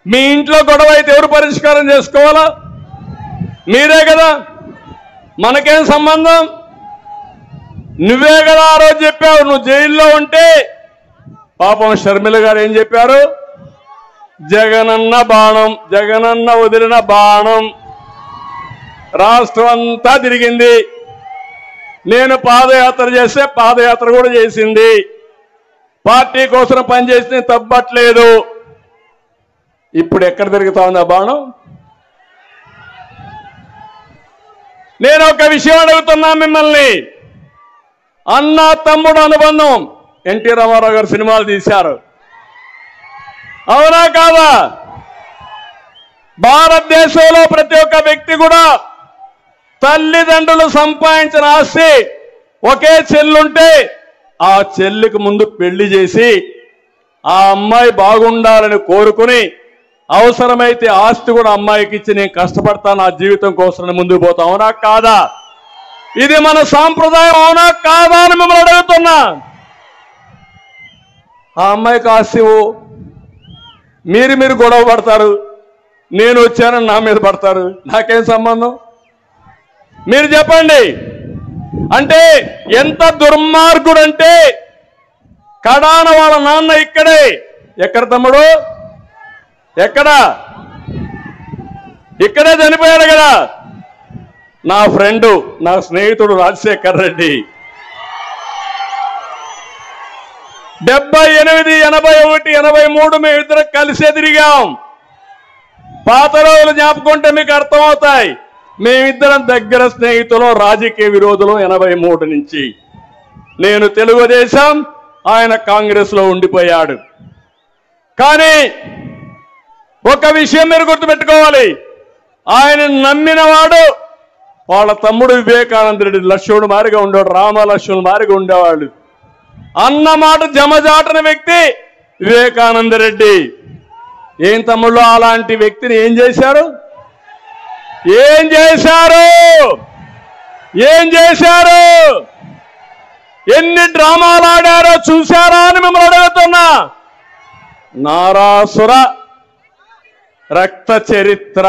మీ ఇంట్లో గొడవ అయితే ఎవరు పరిష్కారం చేసుకోవాలా? మీరే కదా. మనకేం సంబంధం? నువ్వే కదా ఆ రోజు చెప్పావు. నువ్వు జైల్లో ఉంటే పాపం షర్మిల గారు ఏం చెప్పారు? జగనన్న బాణం, జగనన్న వదిలిన బాణం రాష్ట్రం అంతా తిరిగింది. నేను పాదయాత్ర చేస్తే పాదయాత్ర కూడా చేసింది. పార్టీ కోసం పనిచేసి తప్పట్లేదు. ఇప్పుడు ఎక్కడ తిరుగుతా ఉంది ఆ బాణం? నేను ఒక విషయం అడుగుతున్నా మిమ్మల్ని. అన్న తమ్ముడు అనుబంధం ఎన్టీ రామారావు గారు సినిమాలు తీశారు, అవునా కాదా? భారతదేశంలో ప్రతి ఒక్క వ్యక్తి కూడా తల్లిదండ్రులు సంపాదించిన ఆస్తి ఒకే చెల్లుంటే ఆ చెల్లికి ముందు పెళ్లి చేసి ఆ అమ్మాయి బాగుండాలని కోరుకుని అవసరమైతే ఆస్తి కూడా అమ్మాయికి ఇచ్చి నేను కష్టపడతాను నా జీవితం కోసం ముందుకు పోతా, అవునా కాదా? ఇది మన సాంప్రదాయం, అవునా కాదా అని మిమ్మల్ని అడుగుతున్నా. ఆ అమ్మాయికి ఆస్తి మీరు గొడవ పడతారు, నేను వచ్చానని నా మీద పడతారు, నాకేం సంబంధం? మీరు చెప్పండి. అంటే ఎంత దుర్మార్గుడు అంటే కడాన వాళ్ళ నాన్న ఇక్కడే. ఎక్కడ తమ్ముడు? ఎక్కడా? ఇక్కడే చనిపోయాడు కదా. నా ఫ్రెండు, నా స్నేహితుడు రాజశేఖర్ రెడ్డి 78, 81, 83 మేమిద్దరం కలిసే తిరిగాం. పాత రోజులు జ్ఞాపకుంటే మీకు అర్థమవుతాయి. మేమిద్దరం దగ్గర స్నేహితులు, రాజకీయ విరోధులు 83 నుంచి. నేను తెలుగుదేశం, ఆయన కాంగ్రెస్ లో ఉండిపోయాడు. కానీ ఒక విషయం మీరు గుర్తుపెట్టుకోవాలి, ఆయన నమ్మినవాడు వాళ్ళ తమ్ముడు వివేకానంద రెడ్డి లక్ష్మణుడు మారిగా ఉండేవాడు, రామలక్ష్మణుడు మారిగా ఉండేవాళ్ళు. అన్నమాట జమజాటన వ్యక్తి వివేకానంద రెడ్డి. ఏం తమ్ముళ్ళు అలాంటి వ్యక్తిని ఏం చేశారు? ఏం చేశారు? ఏం చేశారు? ఎన్ని డ్రామాలు ఆడారో చూశారా అని మిమ్మల్ని అడుగుతున్నా. నారాసుర రక్త చరిత్ర